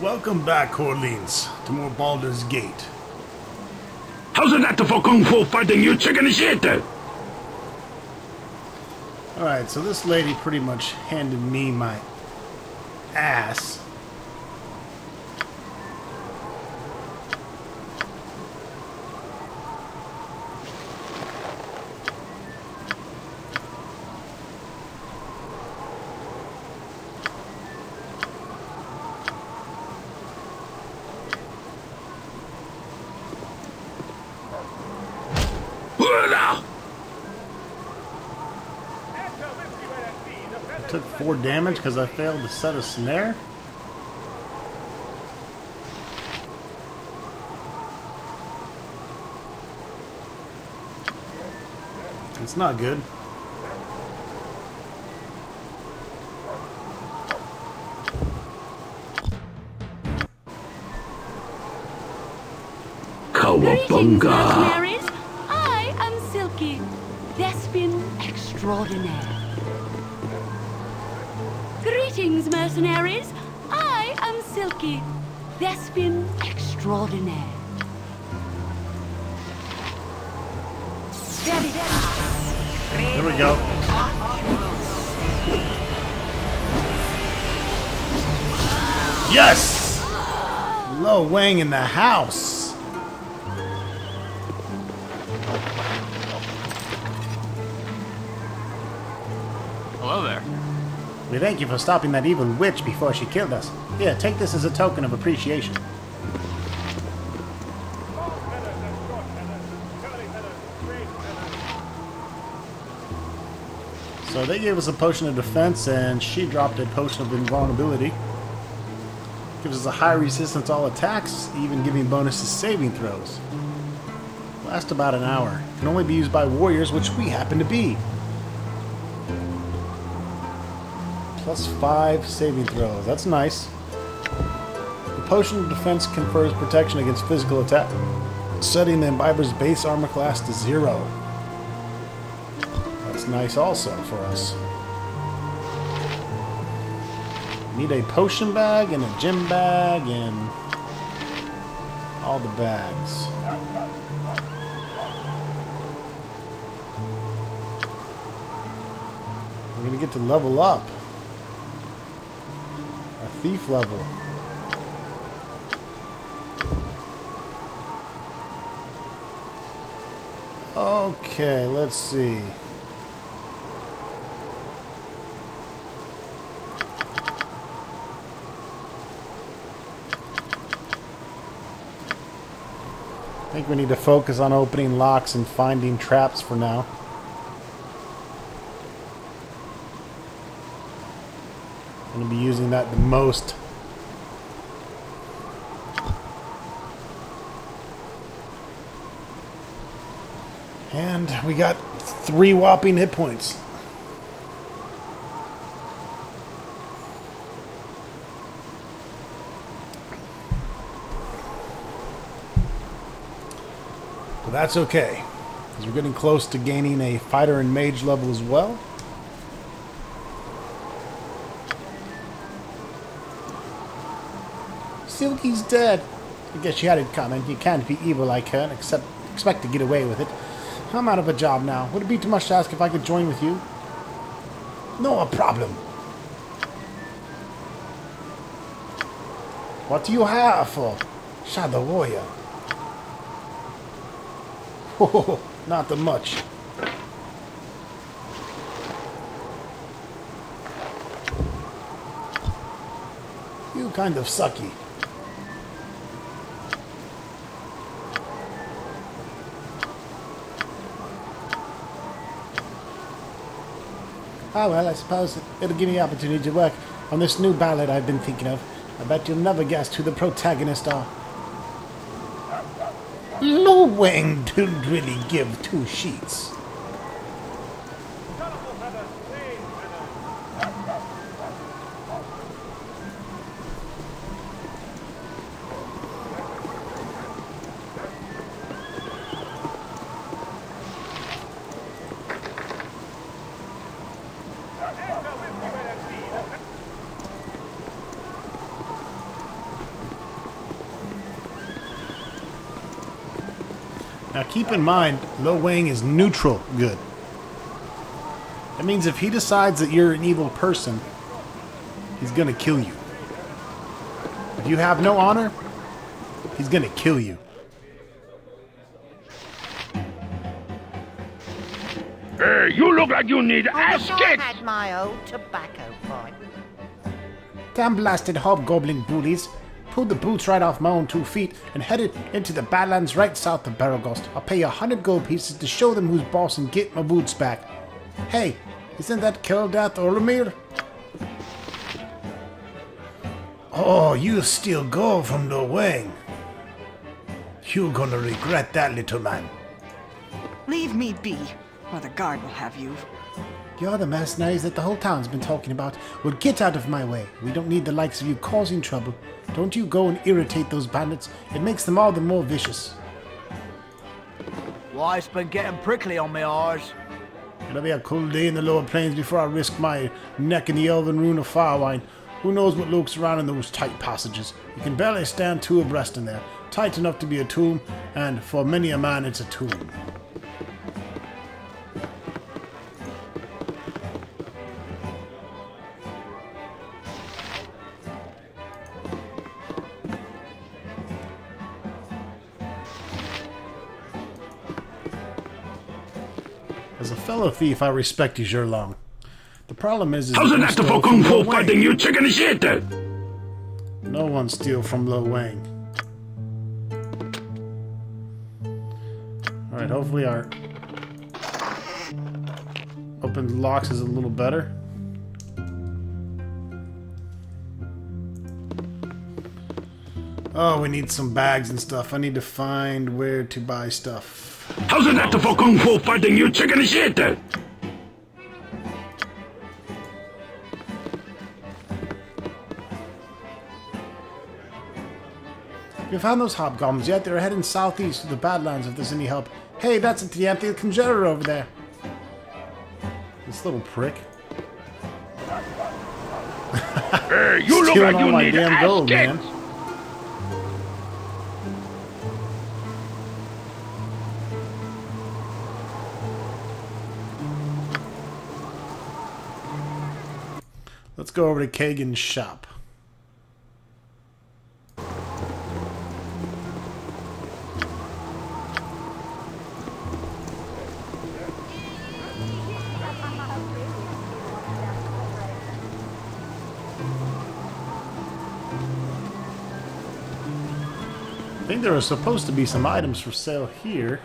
Welcome back, Orleans, to more Baldur's Gate. How's that for kung fu fighting, you chicken shit? Alright, so this lady pretty much handed me my ass. I took 4 damage because I failed to set a snare. It's not good. Greetings, mercenaries. I am Silky, Thespian extraordinaire. Greetings, mercenaries. I am Silky, Thespian extraordinaire. There we go. Yes! Lo Wang in the house. Hello there. We thank you for stopping that evil witch before she killed us. Here, take this as a token of appreciation. So they gave us a potion of defense, and she dropped a potion of invulnerability. Gives us a high resistance to all attacks, even giving bonus to saving throws. Lasts about an hour. Can only be used by warriors, which we happen to be. +5 saving throws. That's nice. The potion of defense confers protection against physical attack, setting the imbiber's base armor class to 0. That's nice also for us. Need a potion bag and a gem bag and all the bags. We're gonna get to level up. A thief level. Okay, let's see. I think we need to focus on opening locks and finding traps for now. I'm going to be using that the most. And we got 3 whopping hit points. But that's okay, because we're getting close to gaining a fighter and mage level as well. Silky's dead. I guess she had it coming. You can't be evil like her and expect to get away with it. I'm out of a job now. Would it be too much to ask if I could join with you? No problem. What do you have for Shadow Warrior? Oh, not that much. You kind of sucky. Ah, well, I suppose it'll give me the opportunity to work on this new ballad I've been thinking of. I bet you'll never guess who the protagonists are. Lo Wang didn't really give 2 sheets. Now keep in mind, Lo Wang is neutral good. That means if he decides that you're an evil person, he's gonna kill you. If you have no honor, he's gonna kill you. Hey, you look like you need I ass wish I kicked! had my old tobacco pipe. Damn blasted hobgoblin bullies. Pulled the boots right off my own 2 feet and headed into the Badlands right south of Baragost. I'll pay you 100 gold pieces to show them who's boss and get my boots back. Hey, isn't that Keldath Oromir? Oh, you steal gold from Lo Wang. You're gonna regret that, little man. Leave me be, or the guard will have you. You're the mercenaries that the whole town's been talking about. Well, get out of my way. We don't need the likes of you causing trouble. Don't you go and irritate those bandits. It makes them all the more vicious. Life's been getting prickly on me eyes. It'll be a cool day in the lower plains before I risk my neck in the elven rune of Firewine. Who knows what lurks around in those tight passages? You can barely stand 2 abreast in there. Tight enough to be a tomb, and for many a man it's a tomb. As a fellow thief, I respect you, Zhurlong. The problem is How's that it you at the stole for Kung from Lo Fu Wang. fighting, you chicken shit? No one steal from Lo Wang. Alright, hopefully our open locks is a little better. Oh, we need some bags and stuff. I need to find where to buy stuff. How's it at the for Kung Fu fighting, you chicken shit? We found those hobgoblins yet? They're heading southeast to the Badlands if there's any help. Hey, that's a Tianthe Conjurer over there. This little prick. Hey, you look Stealing like all you my need damn ass gold, kicked! man. Let's go over to Kagan's shop. I think there are supposed to be some items for sale here.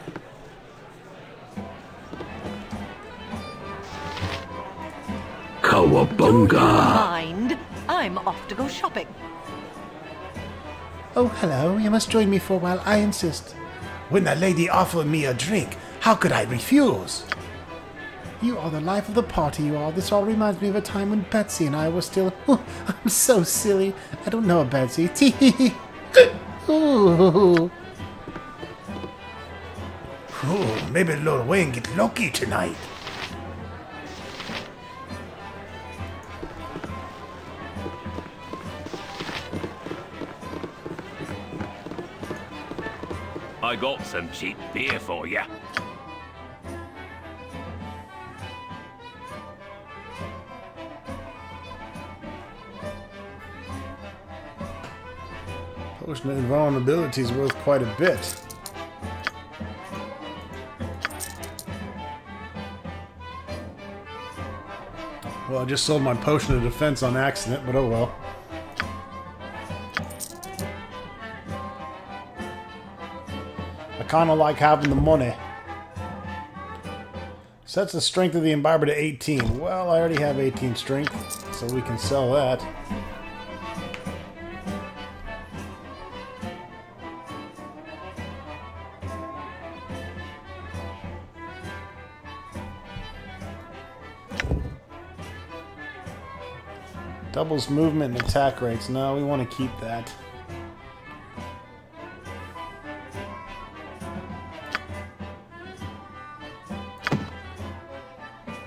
Cowabunga! Mind, I'm off to go shopping. Oh, hello. You must join me for a while. I insist. When the lady offered me a drink, how could I refuse? You are the life of the party, you are. This all reminds me of a time when Betsy and I were still... Oh, I'm so silly. I don't know a Betsy. Ooh. Oh, maybe Lo Wang get lucky tonight. I got some cheap beer for you. Potion of invulnerability is worth quite a bit. Well, I just sold my potion of defense on accident, but oh well. I kind of like having the money. Sets the strength of the imbiber to 18. Well, I already have 18 strength, so we can sell that. Doubles movement and attack rates. No, we want to keep that.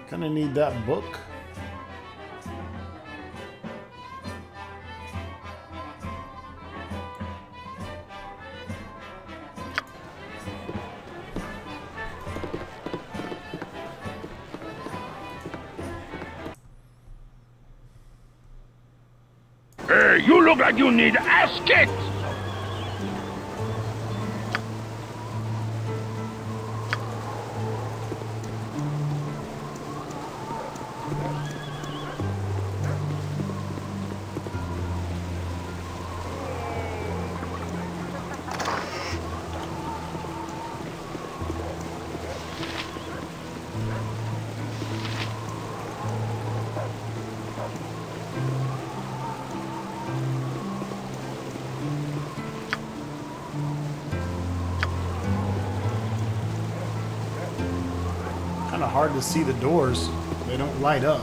Gonna need that book. Hey, you look like you need ass kicked! Kind of hard to see the doors. They don't light up.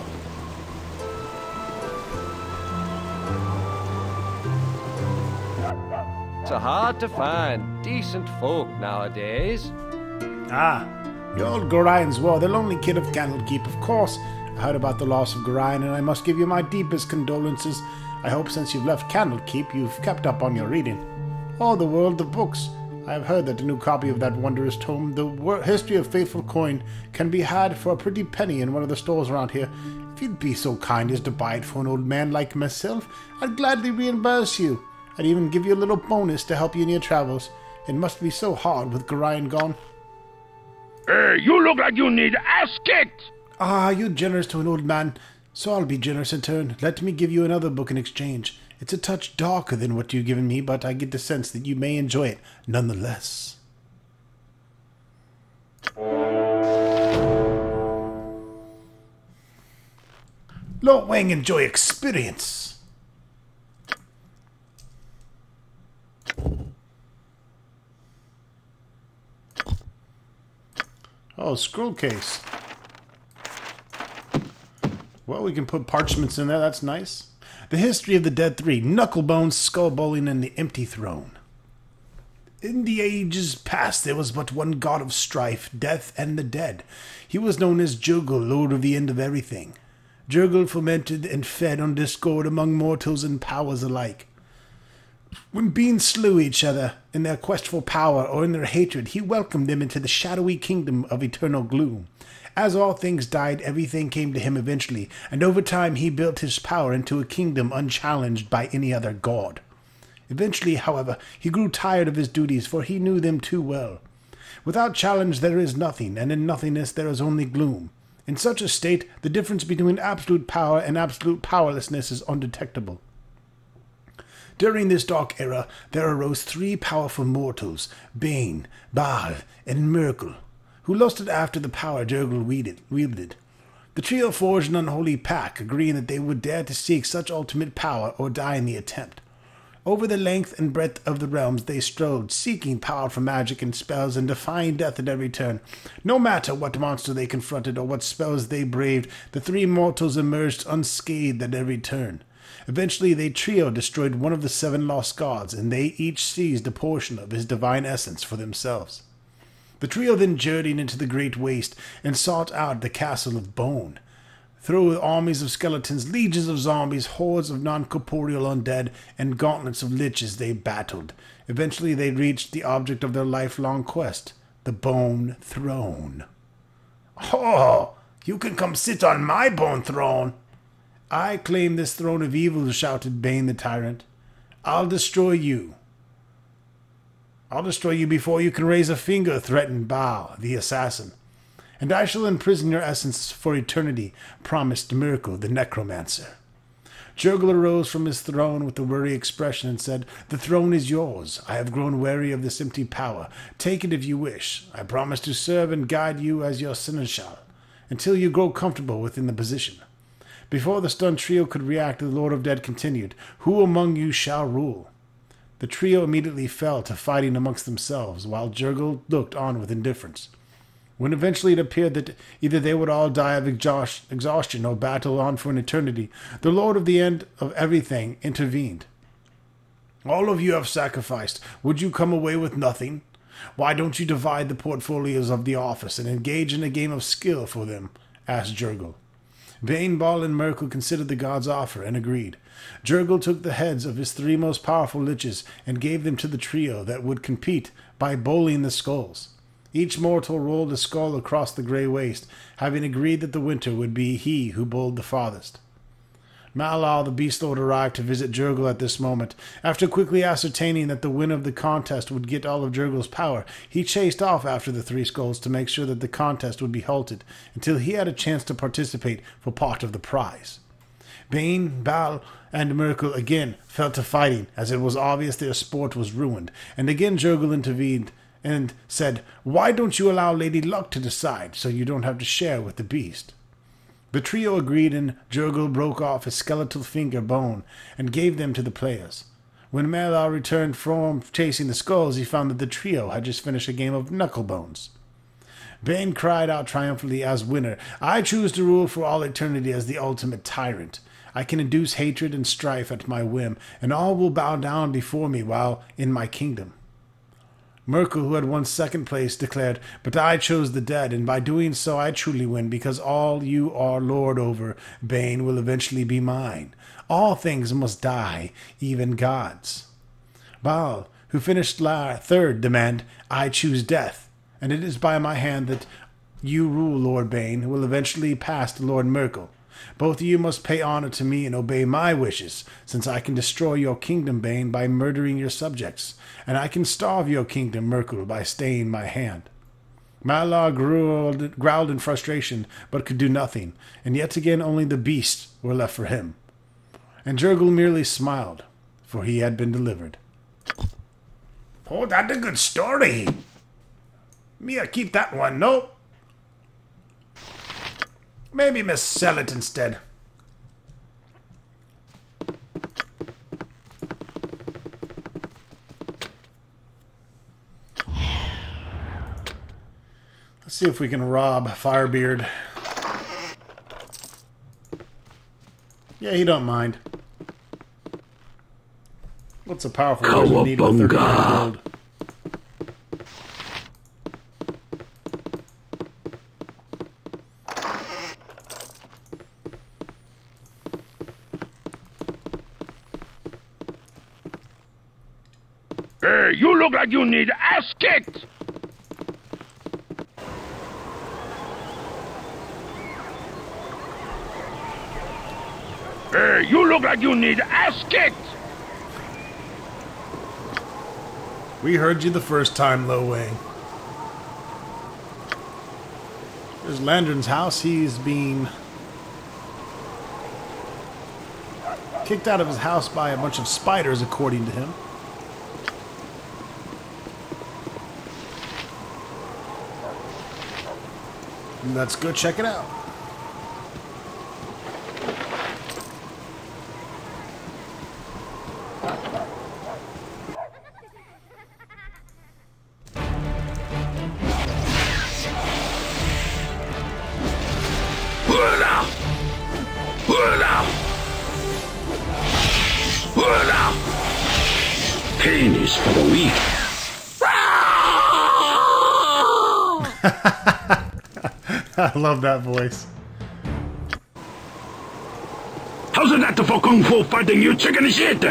It's hard to find decent folk nowadays. Ah, the old Gorian's War, the lonely kid of Candlekeep, of course. I heard about the loss of Gorian, and I must give you my deepest condolences. I hope since you've left Candlekeep, you've kept up on your reading. Oh, the world of books. I have heard that a new copy of that wondrous tome, The History of Faithful Coin, can be had for a pretty penny in one of the stores around here. If you'd be so kind as to buy it for an old man like myself, I'd gladly reimburse you. I'd even give you a little bonus to help you in your travels. It must be so hard with Gorian gone. Hey, you look like you need ass kicked! Ah, you're generous to an old man, so I'll be generous in turn. Let me give you another book in exchange. It's a touch darker than what you've given me, but I get the sense that you may enjoy it nonetheless. Lo Wang enjoy experience. Oh, scroll case. Well, we can put parchments in there. That's nice. The History of the Dead 3, Knucklebones, Skull Bowling, and the Empty Throne. In the ages past there was but one god of strife, death, and the dead. He was known as Jurgle, lord of the end of everything. Jurgle fomented and fed on discord among mortals and powers alike. When beings slew each other in their quest for power or in their hatred, he welcomed them into the shadowy kingdom of eternal gloom. As all things died, everything came to him eventually, and over time he built his power into a kingdom unchallenged by any other god. Eventually, however, he grew tired of his duties, for he knew them too well. Without challenge there is nothing, and in nothingness there is only gloom. In such a state, the difference between absolute power and absolute powerlessness is undetectable. During this dark era, there arose three powerful mortals, Bane, Baal, and Merkel, who lusted after the power Jurgle wielded. The trio forged an unholy pact, agreeing that they would dare to seek such ultimate power or die in the attempt. Over the length and breadth of the realms they strode, seeking power from magic and spells and defying death at every turn. No matter what monster they confronted or what spells they braved, the three mortals emerged unscathed at every turn. Eventually, the trio destroyed one of the seven lost gods, and they each seized a portion of his divine essence for themselves. The trio then journeyed into the great waste and sought out the castle of Bone. Through armies of skeletons, legions of zombies, hordes of non-corporeal undead, and gauntlets of liches they battled. Eventually they reached the object of their lifelong quest, the Bone Throne. "Oh, you can come sit on my Bone Throne." "I claim this throne of evil," shouted Bane the tyrant. I'll destroy you before you can raise a finger," threatened Baal, the assassin. "And I shall imprison your essence for eternity," promised Merkel, the necromancer. Jurgle arose from his throne with a weary expression and said, "The throne is yours. I have grown weary of this empty power. Take it if you wish. I promise to serve and guide you as your seneschal, until you grow comfortable within the position." Before the stunned trio could react, the Lord of Dead continued, "Who among you shall rule?" The trio immediately fell to fighting amongst themselves, while Jurgle looked on with indifference. When eventually it appeared that either they would all die of exhaustion or battle on for an eternity, the Lord of the End of Everything intervened. "All of you have sacrificed. Would you come away with nothing? Why don't you divide the portfolios of the office and engage in a game of skill for them?" asked Jurgle. Bane, Baal, and Merkel considered the god's offer and agreed. Jurgle took the heads of his three most powerful liches and gave them to the trio that would compete by bowling the skulls. Each mortal rolled a skull across the grey waste, having agreed that the winter would be he who bowled the farthest. Malar, the Beast Lord, arrived to visit Jurgle at this moment. After quickly ascertaining that the winner of the contest would get all of Jurgle's power, he chased off after the three skulls to make sure that the contest would be halted until he had a chance to participate for part of the prize. Bane, Bal, and Merkel again fell to fighting, as it was obvious their sport was ruined, and again Jurgle intervened and said, "Why don't you allow Lady Luck to decide, so you don't have to share with the beast?" The trio agreed, and Jurgle broke off his skeletal finger bone and gave them to the players. When Malar returned from chasing the skulls, he found that the trio had just finished a game of knucklebones. Bane cried out triumphantly as winner, "I choose to rule for all eternity as the ultimate tyrant. I can induce hatred and strife at my whim, and all will bow down before me while in my kingdom." Merkel, who had won second place, declared, "But I chose the dead, and by doing so I truly win, because all you are lord over, Bane, will eventually be mine. All things must die, even gods." Bal, who finished third, demanded, "I choose death, and it is by my hand that you rule, Lord Bane, who will eventually pass to Lord Merkel. Both of you must pay honor to me and obey my wishes, since I can destroy your kingdom, Bane, by murdering your subjects, and I can starve your kingdom, Merkel, by staying my hand." Malar growled in frustration, but could do nothing, and yet again only the beasts were left for him. And Jurgle merely smiled, for he had been delivered. "Oh, that's a good story. Me, I keep that one, no? Maybe me sell it instead." Let's see if we can rob Firebeard. Yeah, he don't mind. What's a powerful horse you need with 39 gold? Hey, you look like you need ass kicked! Hey, you look like you need ass kicked! We heard you the first time, Lo Wang. There's Landron's house. He's being kicked out of his house by a bunch of spiders, according to him. Let's go check it out. Pain is for the weak. I love that voice. How's it not for kung fu fighting, you chicken shit?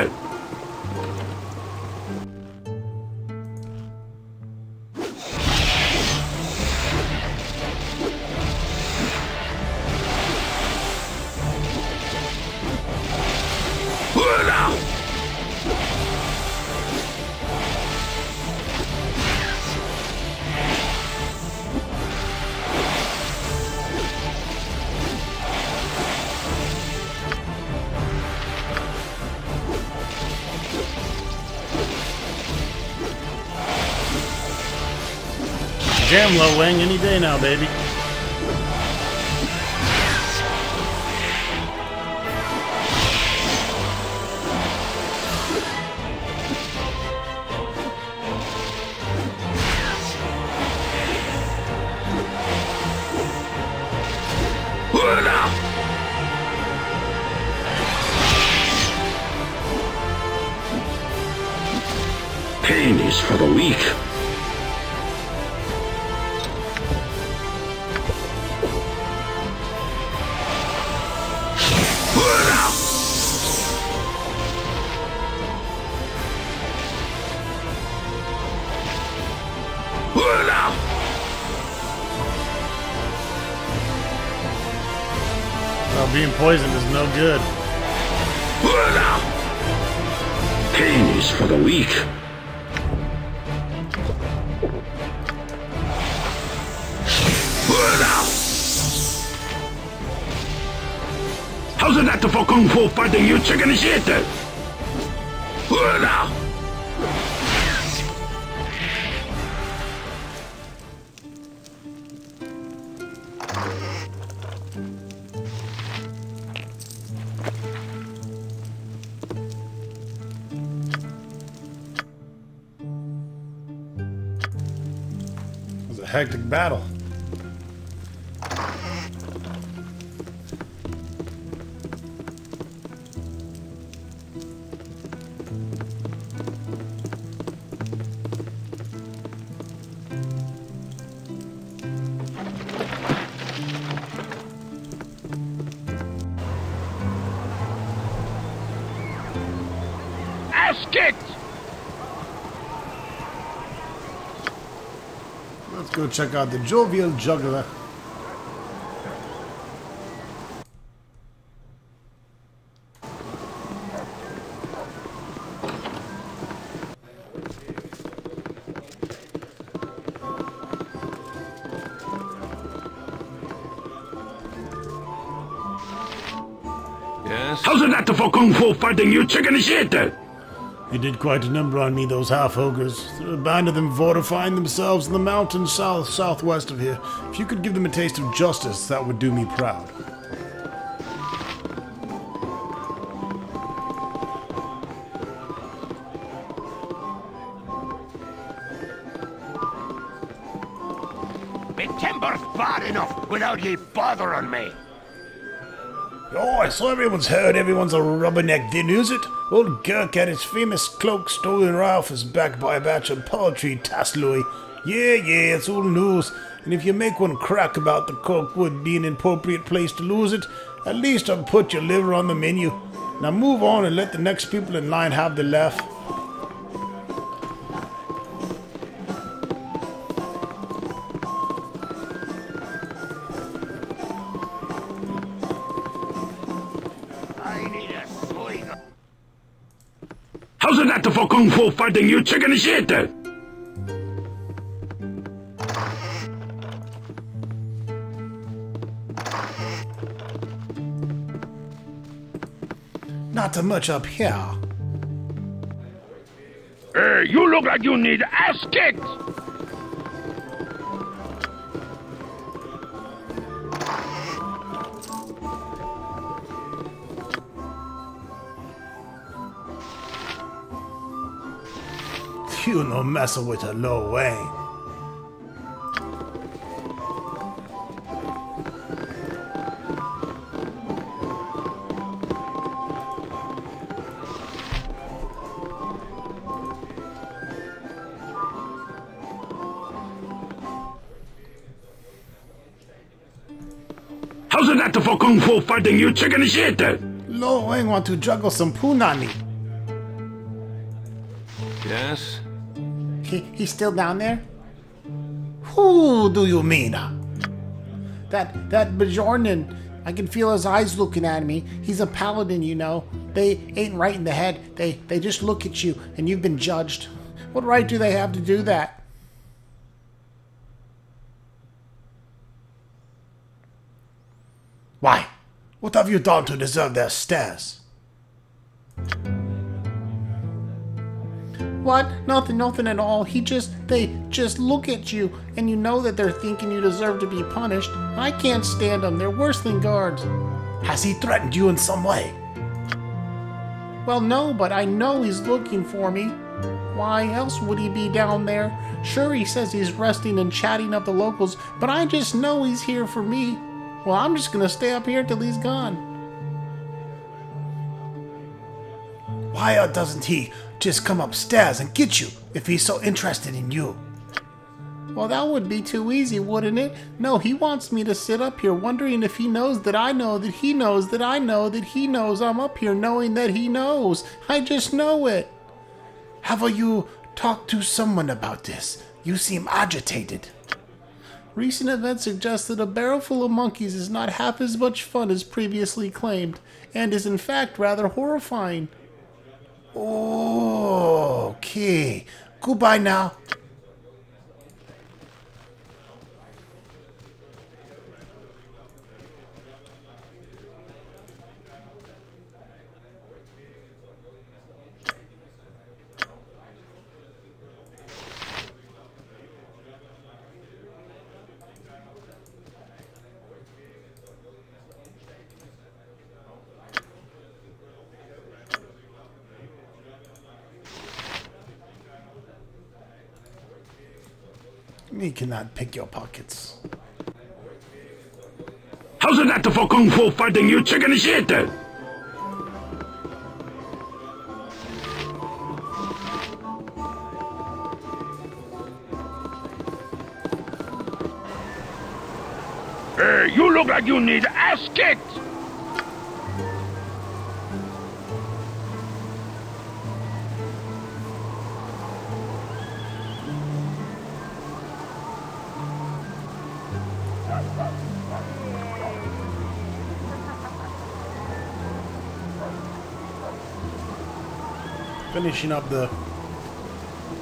Jam, Lo Wang, any day now, baby. Pain is for the weak. Well, being poisoned is no good. Pain is for the weak. How's it that for Kung Fu fighting, you chicken shit? It was a hectic battle. Ass kicked! Let's go check out the jovial juggler. Yes? How's it that for Kung Fu fighting, you chicken shit? They did quite a number on me, those half-ogres. There are a band of them fortifying themselves in the mountains southwest of here. If you could give them a taste of justice, that would do me proud. Me timber's bad enough without ye bothering me. Oh, so everyone's heard everyone's a rubberneck, didn't use it? Old Gurk had his famous cloak stolen off his back by a batch of poultry tasloi. Yeah, it's old news. And if you make one crack about the cook would be an appropriate place to lose it, at least I'll put your liver on the menu. Now move on and let the next people in line have the laugh. How's it that for Kung Fu fighting, you chicken shit? Not too much up here. Hey, you look like you need ass kicked! You no messing with a Lo Wang. How's it that for Kung Fu fighting, you chicken shit? Lo Wang want to juggle some punani. Yes? He's still down there? Who do you mean? That Bajornan. I can feel his eyes looking at me. He's a paladin, you know. They ain't right in the head. They just look at you and you've been judged. What right do they have to do that? Why? What have you done to deserve their stares? What? Nothing at all. They just look at you, and you know that they're thinking you deserve to be punished. I can't stand them. They're worse than guards. Has he threatened you in some way? Well, no, but I know he's looking for me. Why else would he be down there? Sure, he says he's resting and chatting up the locals, but I just know he's here for me. Well, I'm just gonna stay up here till he's gone. Why doesn't he just come upstairs and get you if he's so interested in you? Well, that would be too easy, wouldn't it? No, he wants me to sit up here wondering if he knows that I know that he knows that I know that he knows I'm up here knowing that he knows. I just know it. Have you talked to someone about this? You seem agitated. Recent events suggest that a barrel full of monkeys is not half as much fun as previously claimed, and is in fact rather horrifying. Okay. Goodbye now. Me cannot pick your pockets. How's it that for kung fu fighting, you chicken shit? Hey, you look like you need ass kicked! Finishing up the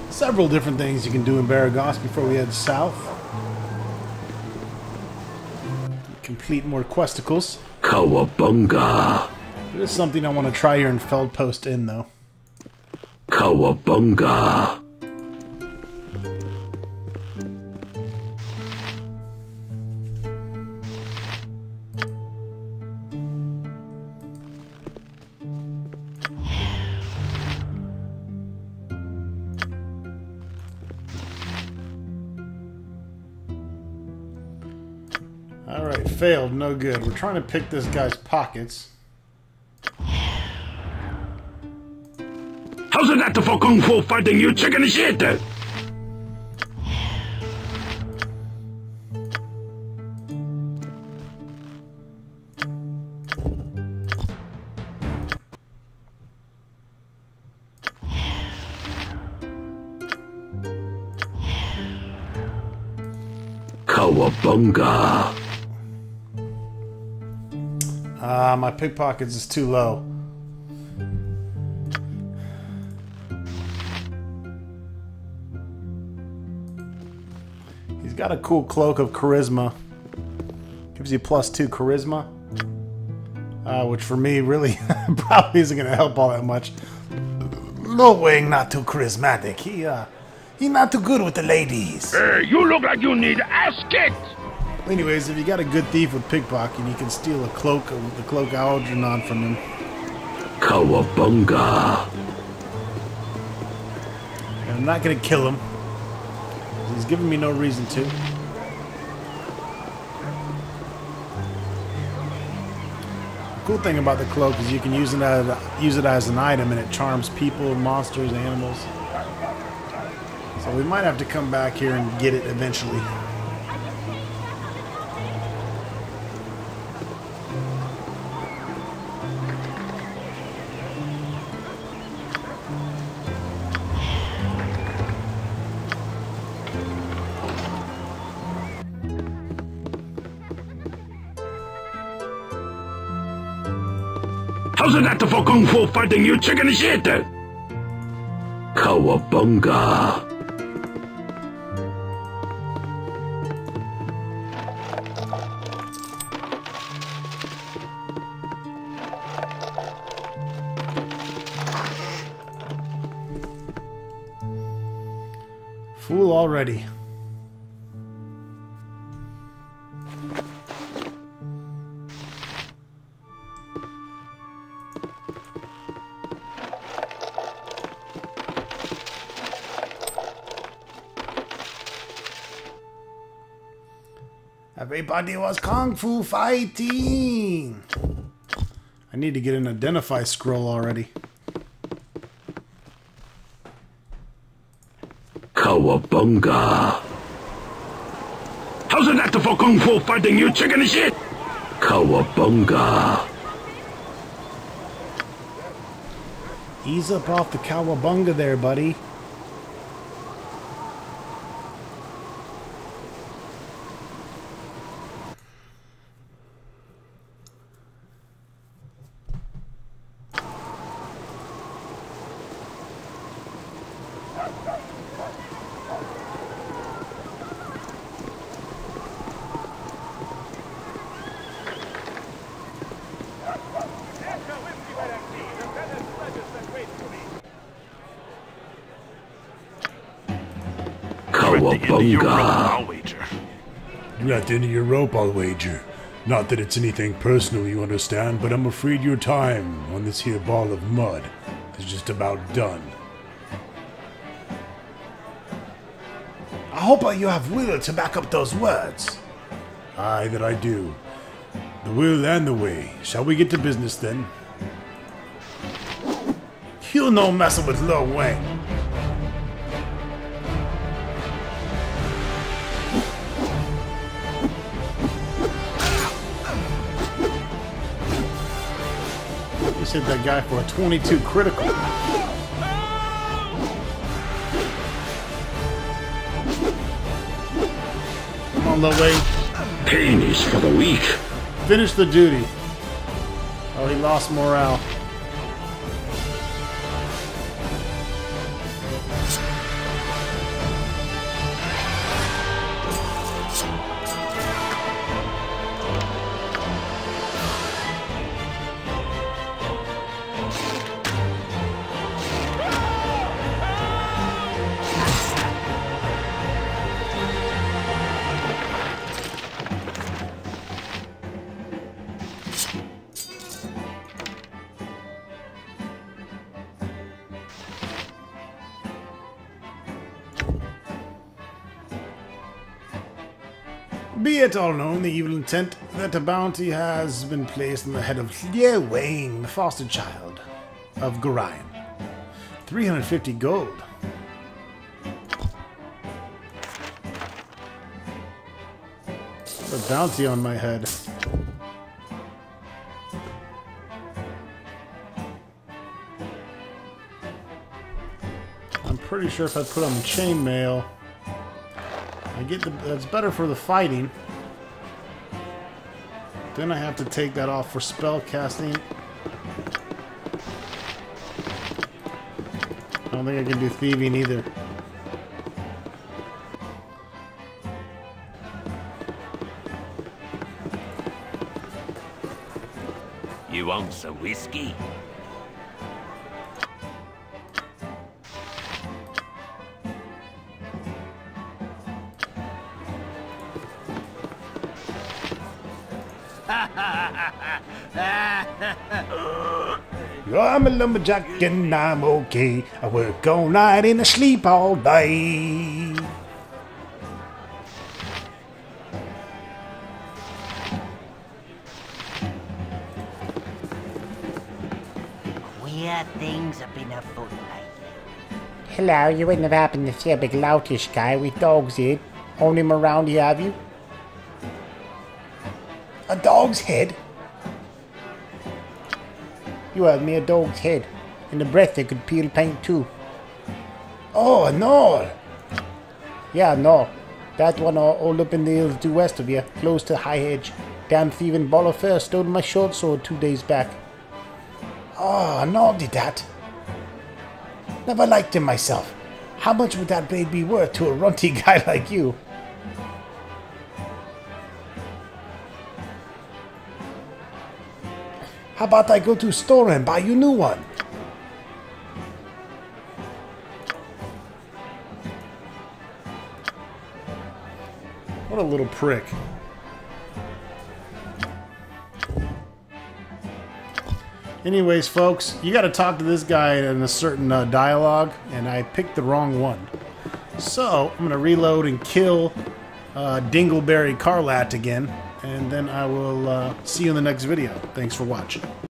several different things you can do in Baragos before we head south. Complete more questicles. Cowabunga! There is something I want to try here in Feldpost Inn, though. Cowabunga! Alright, failed. No good. We're trying to pick this guy's pockets. How's it that for kung fu fighting, you chicken shit? Cowabunga! My pickpockets is too low. He's got a cool cloak of charisma. Gives you +2 charisma. Which for me really probably isn't going to help all that much. No way, not too charismatic. He not too good with the ladies. Hey, you look like you need ass kicked! Anyways, if you got a good thief with pickpocket, you can steal a cloak with the cloak Algernon from him. Cowabunga! And I'm not gonna kill him. He's giving me no reason to. The cool thing about the cloak is you can use it as an item, and it charms people, monsters, animals. So we might have to come back here and get it eventually. How's it that for kung fu fighting, you chicken shit? Cowabunga! Fool already. Everybody was kung fu fighting. I need to get an identify scroll already. Cowabunga! How's it that for kung fu fighting, you chicken shit? Cowabunga! Ease up off the cowabunga there, buddy. Cowabunga. You're at the end of your rope, I'll wager. Not that it's anything personal, you understand, but I'm afraid your time on this here ball of mud is just about done. I hope you have will to back up those words. Aye, that I do. The will and the way. Shall we get to business then? You no messing with Lo Wang. You hit that guy for a 22 critical. Come on, Lo Wang. Pain is for the weak. Finish the duty. Oh, he lost morale. Be it all known, the evil intent that a bounty has been placed on the head of Liu Wang, the foster child of Gorion. 350 gold. A bounty on my head. I'm pretty sure if I put on chainmail, I get that's better for the fighting. Then I have to take that off for spell casting. I don't think I can do thieving either. You want some whiskey? I'm a lumberjack and I'm okay. I work all night and I sleep all day. Queer things have been afoot lately. Hello, you wouldn't have happened to see a big loutish guy with dog's head on him around here, have you? A dog's head? You have me a dog's head, and the breath that could peel paint too. Oh, no. Yeah, no. That one all up in the hills due west of you, close to High Hedge. Damn thieving ball of fur stole my short sword 2 days back. Oh, no, did that. Never liked him myself. How much would that blade be worth to a runty guy like you? How about I go to store and buy you a new one? What a little prick. Anyways, folks, you got to talk to this guy in a certain dialogue, and I picked the wrong one. So, I'm going to reload and kill Dingleberry Carlat again, and then I will see you in the next video. Thanks for watching.